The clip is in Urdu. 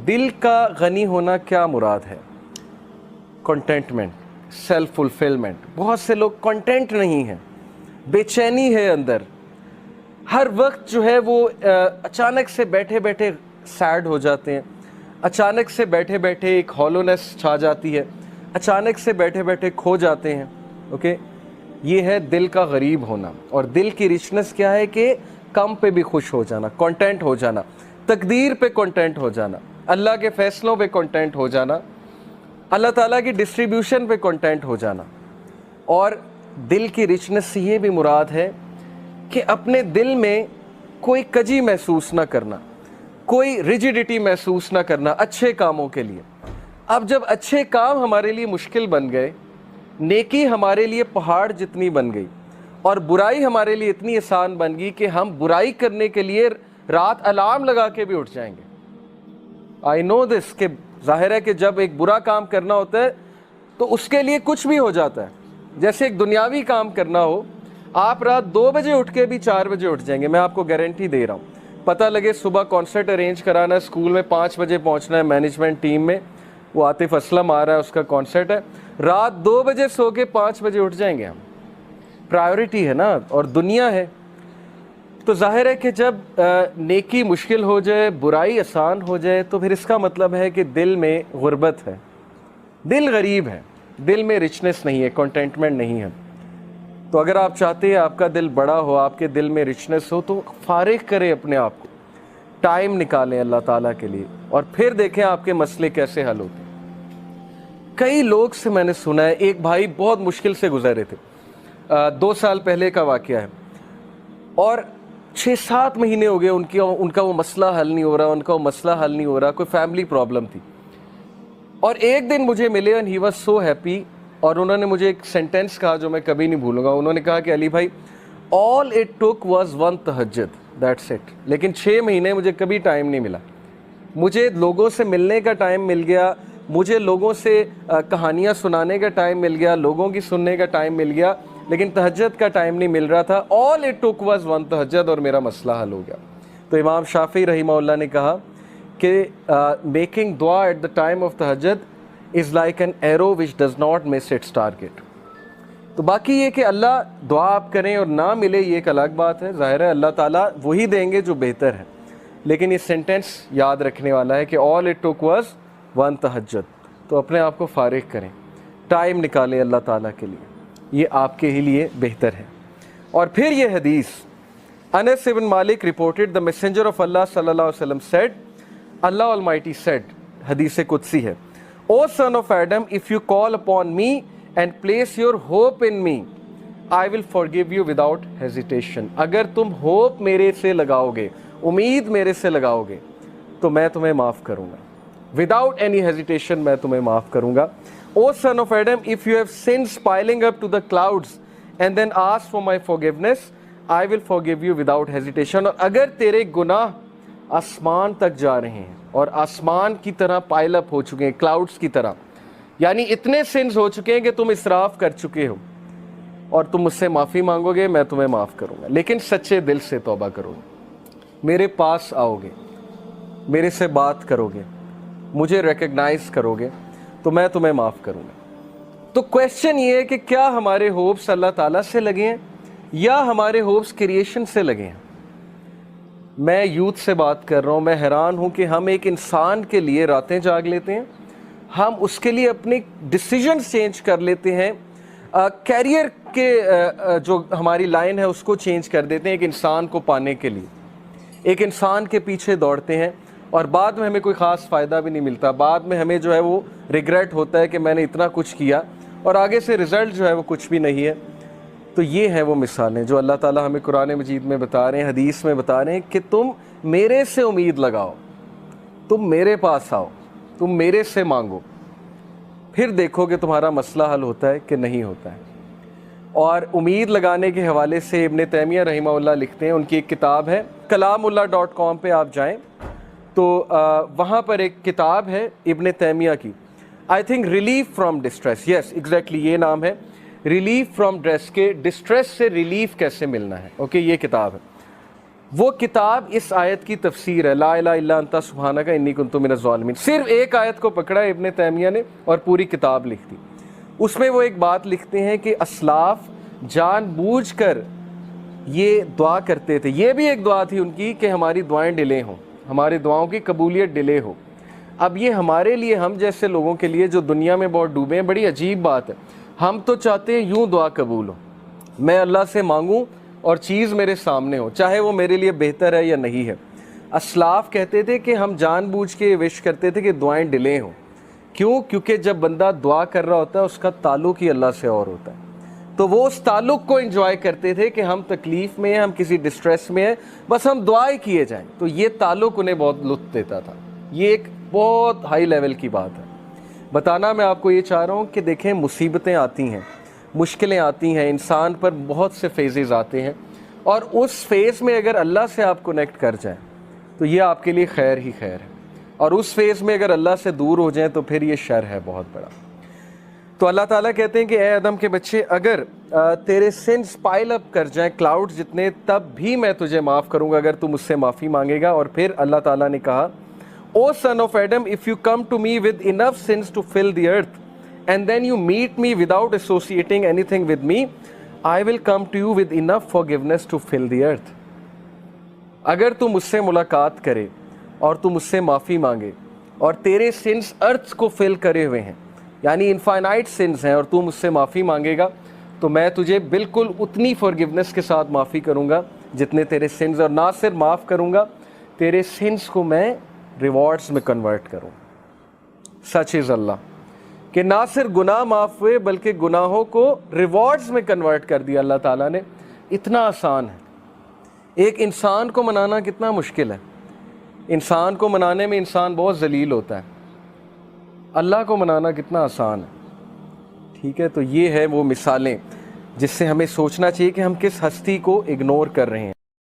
دل کا غنی ہونا کیا مراد ہے؟ Contentment, self fulfilment. بہت سے لوگ کنٹینٹ نہیں ہیں، بے چینی ہے اندر. ہر وقت جو ہے وہ اچانک سے بیٹھے بیٹھے سیڈ ہو جاتے ہیں، اچانک سے بیٹھے بیٹھے ایک ہالونیس چھا جاتی ہے، اچانک سے بیٹھے بیٹھے کھو جاتے ہیں. اوکے، یہ ہے دل کا غریب ہونا. اور دل کی رچنس کیا ہے کہ کم پہ بھی خوش ہو جانا، کنٹینٹ ہو جانا، تقدیر پہ کنٹینٹ ہو جانا، اللہ کے فیصلوں پہ کنٹینٹ ہو جانا، اللہ تعالیٰ کی ڈسٹریبیوشن پہ کنٹینٹ ہو جانا. اور دل کی رچنس سے یہ بھی مراد ہے کہ اپنے دل میں کوئی کجی محسوس نہ کرنا، کوئی ریجیڈیٹی محسوس نہ کرنا اچھے کاموں کے لیے. اب جب اچھے کام ہمارے لیے مشکل بن گئے، نیکی ہمارے لیے پہاڑ جتنی بن گئی، اور برائی ہمارے لیے اتنی آسان بن گئی کہ ہم برائی کرنے کے لیے رات الارم لگا کے بھی اٹھ جائیں گے. آئی نو دس کہ ظاہر ہے کہ جب ایک برا کام کرنا ہوتا ہے تو اس کے لیے کچھ بھی ہو جاتا ہے. جیسے ایک دنیاوی کام کرنا ہو، آپ رات 2 بجے اٹھ کے بھی 4 بجے اٹھ جائیں گے، میں آپ کو گارنٹی دے رہا ہوں. پتہ لگے صبح کانسرٹ ارینج کرانا ہے، اسکول میں 5 بجے پہنچنا ہے، مینجمنٹ ٹیم میں وہ عاطف اسلم آ رہا ہے، اس کا کانسرٹ ہے، رات 2 بجے سو کے 5 بجے اٹھ جائیں گے ہم. پرائیورٹی ہے نا، اور دنیا ہے. تو ظاہر ہے کہ جب نیکی مشکل ہو جائے، برائی آسان ہو جائے، تو پھر اس کا مطلب ہے کہ دل میں غربت ہے، دل غریب ہے، دل میں رچنس نہیں ہے، کنٹینٹمنٹ نہیں ہے. تو اگر آپ چاہتے ہیں آپ کا دل بڑا ہو، آپ کے دل میں رچنس ہو، تو فارغ کریں اپنے آپ کو، ٹائم نکالیں اللہ تعالیٰ کے لیے، اور پھر دیکھیں آپ کے مسئلے کیسے حل ہوتے ہیں. کئی لوگ سے میں نے سنا ہے، ایک بھائی بہت مشکل سے گزرے تھے، 2 سال پہلے کا واقعہ ہے، اور 6-7 مہینے ہو گئے ان کا وہ مسئلہ حل نہیں ہو رہا، ان کا وہ مسئلہ حل نہیں ہو رہا، کوئی فیملی پرابلم تھی. اور ایک دن مجھے ملے and he was so happy، اور انہوں نے مجھے ایک سینٹینس کہا جو میں کبھی نہیں بھولوں گا. انہوں نے کہا کہ علی بھائی all it took was one تہجد، that's it. لیکن 6 مہینے مجھے کبھی ٹائم نہیں ملا. مجھے لوگوں سے ملنے کا ٹائم مل گیا، مجھے لوگوں سے کہانیاں سنانے کا ٹائم مل گیا، لوگوں کی سننے کا ٹائم مل گیا، لیکن تہجد کا ٹائم نہیں مل رہا تھا. all it took was one تہجد، اور میرا مسئلہ حل ہو گیا. تو امام شافعی رحمہ اللہ نے کہا کہ میکنگ دعا ایٹ دا ٹائم آف تہجد is like an arrow which does not miss its target. تو باقی یہ کہ اللہ دعا آپ کریں اور نہ ملے یہ ایک الگ بات ہے، ظاہر ہے اللہ تعالیٰ وہی دیں گے جو بہتر ہے. لیکن یہ سینٹینس یاد رکھنے والا ہے کہ all it took was one تہجد. تو اپنے آپ کو فارغ کریں، ٹائم نکالیں اللہ تعالیٰ کے لیے، یہ آپ کے ہی لیے بہتر ہے. اور پھر یہ حدیث، انس بن مالک reported the messenger of Allah صلی اللہ علیہ وسلم said، Allah Almighty said، حدیث قدسی ہے، O son of Adam, if you call upon me and place your hope in me, I will forgive you without hesitation. اگر تم ہوپ میرے سے لگاؤ گے، امید میرے سے لگاؤ گے، تو میں تمہیں معاف کروں گا. Without any hesitation میں تمہیں معاف کروں گا. O son of Adam, if you have sins piling up to the clouds and then ask for my forgiveness, I will forgive you without hesitation. اور اگر تیرے گناہ آسمان تک جا رہے ہیں اور آسمان کی طرح پائل اپ ہو چکے ہیں، کلاؤڈز کی طرح، یعنی اتنے سنز ہو چکے ہیں کہ تم اسراف کر چکے ہو، اور تم مجھ سے معافی مانگو گے، میں تمہیں معاف کروں گا. لیکن سچے دل سے توبہ کرو گے، میرے پاس آؤ گے، میرے سے بات کرو گے، مجھے ریکگنائز کرو گے، تو میں تمہیں معاف کروں گا. تو کویسچن یہ ہے کہ کیا ہمارے ہوپس اللہ تعالیٰ سے لگے ہیں یا ہمارے ہوپس کریشن سے لگے ہیں؟ میں یوتھ سے بات کر رہا ہوں، میں حیران ہوں کہ ہم ایک انسان کے لیے راتیں جاگ لیتے ہیں، ہم اس کے لیے اپنے ڈیسیجنز چینج کر لیتے ہیں، کیریئر کے جو ہماری لائن ہے اس کو چینج کر دیتے ہیں ایک انسان کو پانے کے لیے، ایک انسان کے پیچھے دوڑتے ہیں، اور بعد میں ہمیں کوئی خاص فائدہ بھی نہیں ملتا. بعد میں ہمیں جو ہے وہ ریگریٹ ہوتا ہے کہ میں نے اتنا کچھ کیا اور آگے سے رزلٹ جو ہے وہ کچھ بھی نہیں ہے. تو یہ ہیں وہ مثالیں جو اللہ تعالیٰ ہمیں قرآن مجید میں بتا رہے ہیں، حدیث میں بتا رہے ہیں کہ تم میرے سے امید لگاؤ، تم میرے پاس آؤ، تم میرے سے مانگو، پھر دیکھو کہ تمہارا مسئلہ حل ہوتا ہے کہ نہیں ہوتا ہے. اور امید لگانے کے حوالے سے ابن تیمیہ رحمہ اللہ لکھتے ہیں، ان کی ایک کتاب ہے kalamullah.com پہ آپ جائیں تو وہاں پر ایک کتاب ہے ابن تیمیہ کی، I think relief from distress, yes exactly یہ نام ہے، ریلیف فرام ڈسٹریس، کے ڈسٹریس سے ریلیف کیسے ملنا ہے. اوکے، یہ کتاب ہے. وہ کتاب اس آیت کی تفسیر ہے، لا الہ الا انت سبحانک انی کنت من الظالمین. صرف ایک آیت کو پکڑا ابن تیمیہ نے اور پوری کتاب لکھ دی. اس میں وہ ایک بات لکھتے ہیں کہ اسلاف جان بوجھ کر یہ دعا کرتے تھے. یہ بھی ایک دعا تھی ان کی کہ ہماری دعائیں ڈیلے ہوں، ہماری دعاؤں کی قبولیت ڈیلے ہو. اب یہ ہمارے لیے، ہم جیسے لوگوں کے لیے جو دنیا میں بہت ڈوبے ہیں، بڑی عجیب بات ہے. ہم تو چاہتے ہیں یوں دعا قبول ہو، میں اللہ سے مانگوں اور چیز میرے سامنے ہو، چاہے وہ میرے لیے بہتر ہے یا نہیں ہے. اسلاف کہتے تھے کہ ہم جان بوجھ کے وش کرتے تھے کہ دعائیں ڈیلے ہوں. کیوں؟ کیونکہ جب بندہ دعا کر رہا ہوتا ہے اس کا تعلق ہی اللہ سے اور ہوتا ہے. تو وہ اس تعلق کو انجوائے کرتے تھے کہ ہم تکلیف میں ہیں، ہم کسی ڈسٹریس میں ہیں، بس ہم دعائیں کیے جائیں. تو یہ تعلق انہیں بہت لطف دیتا تھا. یہ ایک بہت ہائی لیول کی بات ہے. بتانا میں آپ کو یہ چاہ رہا ہوں کہ دیکھیں، مصیبتیں آتی ہیں، مشکلیں آتی ہیں، انسان پر بہت سے فیزز آتے ہیں، اور اس فیز میں اگر اللہ سے آپ کنیکٹ کر جائیں تو یہ آپ کے لیے خیر ہی خیر ہے، اور اس فیز میں اگر اللہ سے دور ہو جائیں تو پھر یہ شر ہے بہت بڑا. تو اللہ تعالیٰ کہتے ہیں کہ اے آدم کے بچے، اگر تیرے سنس پائل اپ کر جائیں کلاؤڈ جتنے، تب بھی میں تجھے معاف کروں گا اگر تو مجھ سے معافی مانگے گا. اور پھر اللہ تعالیٰ نے کہا، O son of Adam, if you come to me with enough sins to fill the earth, and then you meet me without associating anything with me, I will come to you with enough forgiveness to fill the earth. اگر تو مجھ سے ملاقات کرے اور تو مجھ سے معافی مانگے اور تیرے سنس ارتھ کو فل کرے ہوئے ہیں، یعنی انفائنائٹ سنس ہیں، اور تو مجھ سے معافی مانگے گا تو میں تجھے بالکل اتنی فارگیونس کے ساتھ معافی کروں گا جتنے تیرے سنس، اور نہ صرف معاف کروں گا، تیرے سنس کو میں ریوارڈز میں کنورٹ کروں. سچ از اللہ کہ نہ صرف گناہ معاف ہوئے بلکہ گناہوں کو ریوارڈز میں کنورٹ کر دیا اللہ تعالیٰ نے. اتنا آسان ہے. ایک انسان کو منانا کتنا مشکل ہے. انسان کو منانے میں انسان بہت ذلیل ہوتا ہے. اللہ کو منانا کتنا آسان ہے. ٹھیک ہے، تو یہ ہے وہ مثالیں جس سے ہمیں سوچنا چاہیے کہ ہم کس ہستی کو اگنور کر رہے ہیں.